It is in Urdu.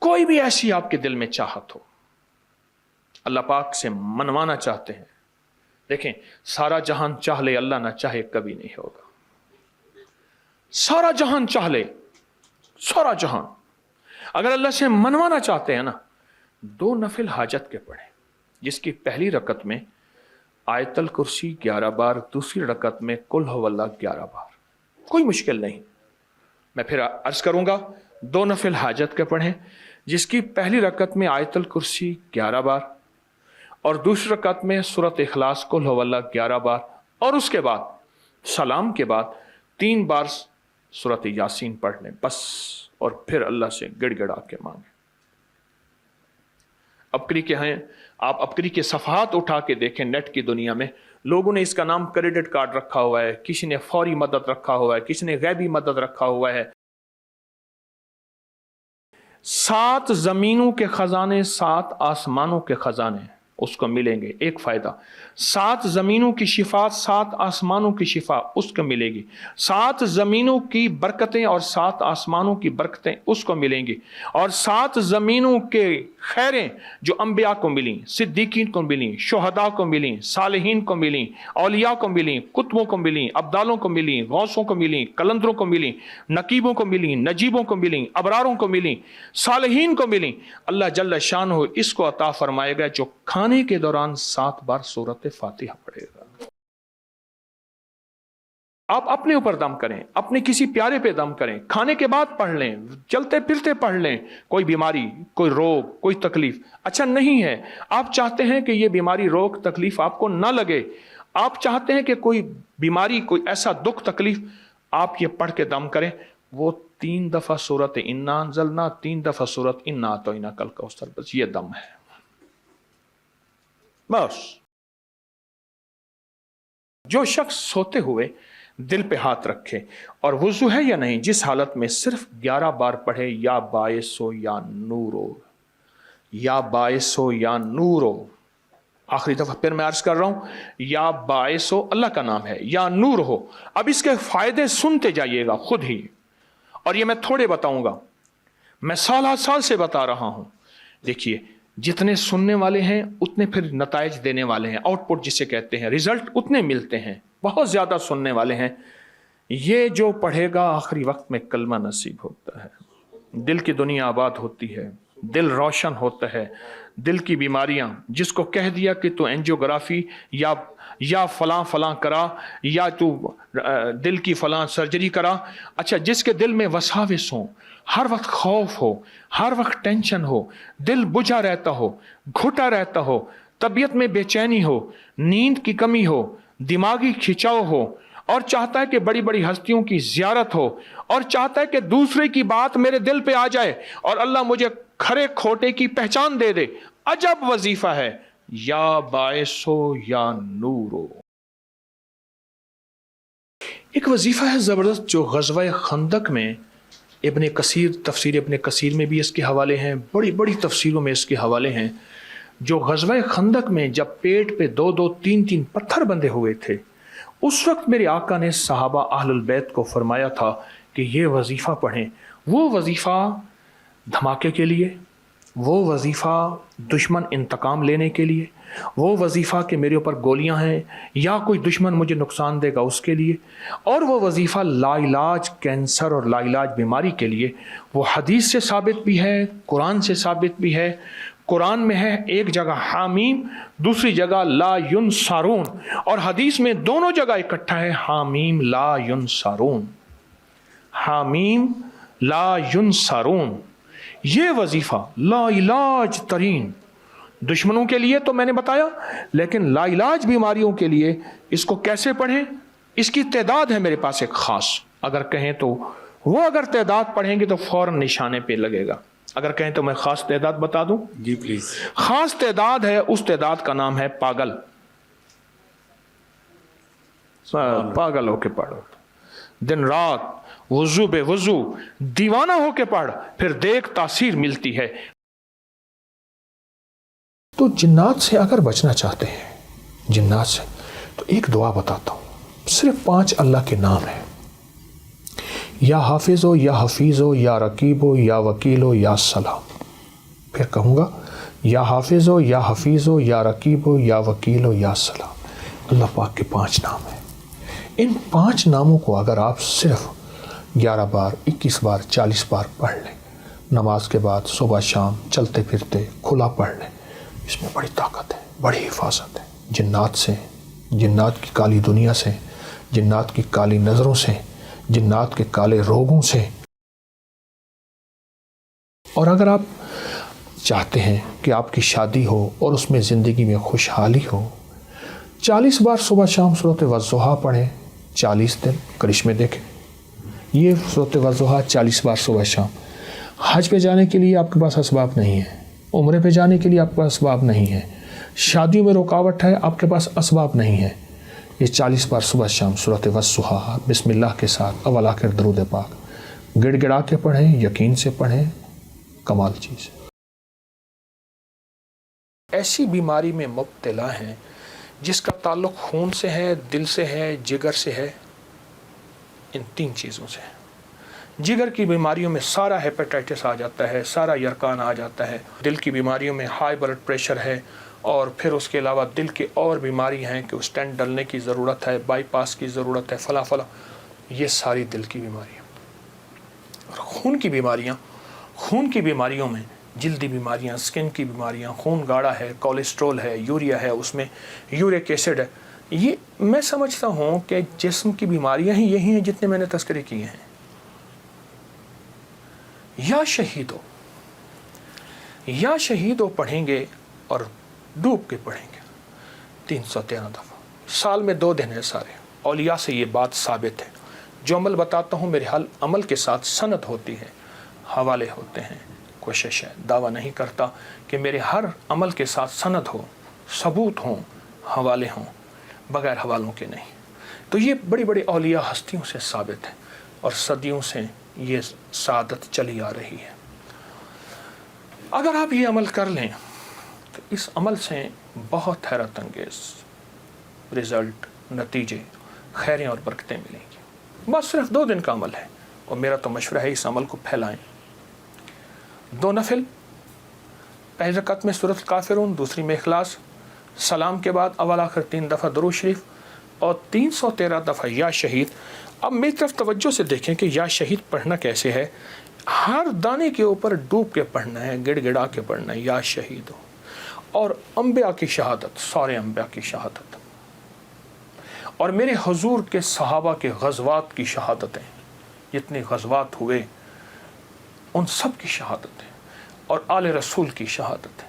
کوئی بھی ایسی آپ کے دل میں چاہت ہو، اللہ پاک سے منوانا چاہتے ہیں، دیکھیں سارا جہان چاہ لے، اللہ نہ چاہے کبھی نہیں ہوگا۔ سارا جہان چاہ لے، سارا جہان، اگر اللہ سے منوانا چاہتے ہیں نا، 2 نفل حاجت کے پڑھیں، جس کی پہلی رکعت میں آیت الکرسی 11 بار، دوسری رکعت میں قل هو اللہ 11 بار، کوئی مشکل نہیں۔ میں پھر عرض کروں گا، 2 نفل حاجت کے پڑھیں، جس کی پہلی رکعت میں آیت الکرسی 11 بار اور دوسری رکعت میں سورۃ اخلاص قل هو اللہ 11 بار، اور اس کے بعد سلام کے بعد 3 بار سورۃ یاسین پڑھ لیں بس، اور پھر اللہ سے گڑ گڑا کے مانگیں۔ ابکری کے ہیں، آپ ابکری کے صفحات اٹھا کے دیکھیں، نیٹ کی دنیا میں لوگوں نے اس کا نام کریڈٹ کارڈ رکھا ہوا ہے، کسی نے فوری مدد رکھا ہوا ہے، کسی نے غیبی مدد رکھا ہوا ہے۔ 7 زمینوں کے خزانے، 7 آسمانوں کے خزانے اس کو ملیں گے، ایک فائدہ۔ 7 زمینوں کی شفا، 7 آسمانوں کی شفا اس کو ملے گی۔ 7 زمینوں کی برکتیں اور 7 آسمانوں کی برکتیں اس کو ملیں گی، اور 7 زمینوں کے خیریں جو انبیاء کو ملیں، صدیقین کو ملیں، شہداء کو ملیں، صالحین کو ملیں، اولیاء کو ملیں، کتبوں کو ملیں، ابدالوں کو ملیں، غوثوں کو ملیں، کلندروں کو ملیں، نقیبوں کو ملیں، نجیبوں کو ملیں، ابراروں کو ملیں، صالحین کو ملیں۔ اللہ جل شانہ اس کو عطا فرمائے گا جو کھانے کے دوران 7 بار سورۃ فاتحہ پڑھے گا۔ آپ اپنے اوپر دم کریں، اپنے کسی پیارے پہ دم کریں، کھانے کے بعد پڑھ لیں، چلتے پھرتے پڑھ لیں۔ کوئی بیماری، کوئی روگ، کوئی تکلیف اچھا نہیں ہے، آپ چاہتے ہیں کہ یہ بیماری، روگ، تکلیف آپ کو نہ لگے، آپ چاہتے ہیں کہ کوئی بیماری، کوئی ایسا دکھ تکلیف، آپ یہ پڑھ کے دم کریں، وہ 3 دفعہ سورۃ انا انزلنا، 3 دفعہ سورۃ انا اعطیناک الکوثر، بس یہ دم ہے، بس۔ جو شخص سوتے ہوئے دل پہ ہاتھ رکھے اور وضو ہے یا نہیں، جس حالت میں صرف 11 بار پڑھے، یا باعث ہو یا نور ہو، یا باعث ہو یا نور ہو۔ آخری دفعہ پھر میں عرض کر رہا ہوں، یا باعث ہو اللہ کا نام ہے، یا نور ہو۔ اب اس کے فائدے سنتے جائیے گا خود ہی، اور یہ میں تھوڑے بتاؤں گا، میں سال سے بتا رہا ہوں۔ دیکھیے، جتنے سننے والے ہیں اتنے پھر نتائج دینے والے ہیں، آؤٹ پٹ جسے کہتے ہیں، ریزلٹ اتنے ملتے ہیں۔ بہت زیادہ سننے والے ہیں، یہ جو پڑھے گا آخری وقت میں کلمہ نصیب ہوتا ہے، دل کی دنیا آباد ہوتی ہے، دل روشن ہوتا ہے، دل کی بیماریاں، جس کو کہہ دیا کہ تو اینجیوگرافی یا فلاں کرا، یا تو دل کی فلاں سرجری کرا، اچھا جس کے دل میں وساوس ہوں، ہر وقت خوف ہو، ہر وقت ٹینشن ہو، دل بجھا رہتا ہو، گھٹا رہتا ہو، طبیعت میں بے چینی ہو، نیند کی کمی ہو، دماغی کھچاؤ ہو، اور چاہتا ہے کہ بڑی بڑی ہستیوں کی زیارت ہو، اور چاہتا ہے کہ دوسرے کی بات میرے دل پہ آ جائے اور اللہ مجھے کھرے کھوٹے کی پہچان دے دے، عجب وظیفہ ہے، یا باعث ہو یا نور ہو۔ ایک وظیفہ ہے زبردست جو غزوہ خندق میں ابن کثیر، تفسیر ابن کثیر میں بھی اس کے حوالے ہیں، بڑی بڑی تفسیروں میں اس کے حوالے ہیں، جو غزوہ خندق میں جب پیٹ پہ 2 3 پتھر بندھے ہوئے تھے، اس وقت میرے آقا نے صحابہ اہل البیت کو فرمایا تھا کہ یہ وظیفہ پڑھیں۔ وہ وظیفہ دھماکے کے لیے، وہ وظیفہ دشمن انتقام لینے کے لیے، وہ وظیفہ کہ میرے اوپر گولیاں ہیں یا کوئی دشمن مجھے نقصان دے گا اس کے لیے، اور وہ وظیفہ لا علاج کینسر اور لا علاج بیماری کے لیے۔ وہ حدیث سے ثابت بھی ہے، قرآن سے ثابت بھی ہے۔ قرآن میں ہے ایک جگہ حامیم، دوسری جگہ لا ینصرون، اور حدیث میں دونوں جگہ اکٹھا ہے حامیم لا ینصرون، حامیم لا ینصرون۔ یہ وظیفہ لا علاج ترین دشمنوں کے لیے تو میں نے بتایا، لیکن لا علاج بیماریوں کے لیے اس کو کیسے پڑھیں، اس کی تعداد ہے میرے پاس ایک خاص، اگر کہیں تو وہ اگر تعداد پڑھیں گے تو فوراً نشانے پہ لگے گا، اگر کہیں تو میں خاص تعداد بتا دوں؟ جی پلیز۔ خاص تعداد ہے، اس تعداد کا نام ہے پاگل۔ پاگل ہو کے پڑھو، دن رات وضو بے وضو دیوانہ ہو کے پڑھ، پھر دیکھ تاثیر ملتی ہے۔ تو جنات سے اگر بچنا چاہتے ہیں، جنات سے، تو ایک دعا بتاتا ہوں، صرف 5 اللہ کے نام ہیں، یا حافظ ہو، یا حفیظ ہو، یا رقیب ہو، یا وکیل ہو، یا سلام۔ پھر کہوں گا یا حافظ ہو یا حفیظ ہو یا رقیب ہو یا وکیل ہو یا سلام. اللہ پاک کے 5 نام ہیں. ان 5 ناموں کو اگر آپ صرف 11 بار 21 بار 40 بار پڑھ لیں، نماز کے بعد صبح شام چلتے پھرتے کھلا پڑھ لیں، اس میں بڑی طاقت ہے، بڑی حفاظت ہے جنات سے، جنات کی کالی دنیا سے، جنات کی کالی نظروں سے، جنات کے کالے روگوں سے. اور اگر آپ چاہتے ہیں کہ آپ کی شادی ہو اور اس میں زندگی میں خوشحالی ہو، 40 بار صبح شام سورۃ والضحیٰ پڑھیں، 40 دن کرشمے دیکھیں. یہ سورۃ والضحیٰ 40 بار صبح شام. حج پہ جانے کے لیے آپ کے پاس اسباب نہیں ہے، عمرے پہ جانے کے لیے آپ کے پاس اسباب نہیں ہے، شادیوں میں رکاوٹ ہے آپ کے پاس اسباب نہیں ہے. یہ 40 بار صبح شام سورۃ والضحیٰ بسم اللہ کے ساتھ اول آخر درود پاک گڑ گڑا کے پڑھیں، یقین سے پڑھیں، کمال چیز. ایسی بیماری میں مبتلا ہیں جس کا تعلق خون سے ہے، دل سے ہے، جگر سے ہے، ان 3 چیزوں سے ہے. جگر کی بیماریوں میں سارا ہیپیٹائٹس آ جاتا ہے، سارا یرکان آ جاتا ہے. دل کی بیماریوں میں ہائی بلڈ پریشر ہے، اور پھر اس کے علاوہ دل کی اور بیماری ہیں کہ اسٹینٹ ڈلنے کی ضرورت ہے، بائی پاس کی ضرورت ہے، فلاں فلاں. یہ ساری دل کی بیماریاں. اور خون کی بیماریوں میں جلدی بیماریاں، سکن کی بیماریاں، خون گاڑھا ہے، کولیسٹرول ہے، یوریا ہے، اس میں یورک ایسڈ ہے. یہ میں سمجھتا ہوں کہ جسم کی بیماریاں ہی یہی ہیں جتنے میں نے تذکرے کیے ہیں. یا شہیدو پڑھیں گے اور ڈوب کے پڑھیں گے 313 دفعہ. سال میں 2 دن ہیں سارے. اولیاء سے یہ بات ثابت ہے. جو عمل بتاتا ہوں میرے عمل کے ساتھ سند ہوتی ہے، حوالے ہوتے ہیں. کوشش ہے، دعویٰ نہیں کرتا کہ میرے ہر عمل کے ساتھ سند ہو، ثبوت ہوں، حوالے ہوں، بغیر حوالوں کے نہیں. تو یہ بڑی بڑی اولیاء ہستیوں سے ثابت ہے، اور صدیوں سے یہ سعادت چلی آ رہی ہے. اگر آپ یہ عمل کر لیں تو اس عمل سے بہت حیرت انگیز رزلٹ، نتیجے، خیریں اور برکتیں ملیں گی. بس صرف 2 دن کا عمل ہے، اور میرا تو مشورہ ہے اس عمل کو پھیلائیں. 2 نفل، پہلی رکعت میں سورۃ الکافرون، دوسری میں اخلاص، سلام کے بعد اول آخر 3 دفعہ درود شریف، اور 313 دفعہ یا شہید. اب میری طرف توجہ سے دیکھیں کہ یا شہید پڑھنا کیسے ہے. ہر دانے کے اوپر ڈوب کے پڑھنا ہے، گڑ گڑا کے پڑھنا ہے، یا شہید ہو. اور انبیاء کی شہادت، سارے انبیاء کی شہادت، اور میرے حضور کے صحابہ کے غزوات کی شہادتیں، جتنے غزوات ہوئے ان سب کی شہادتیں، اور آل رسول کی شہادتیں.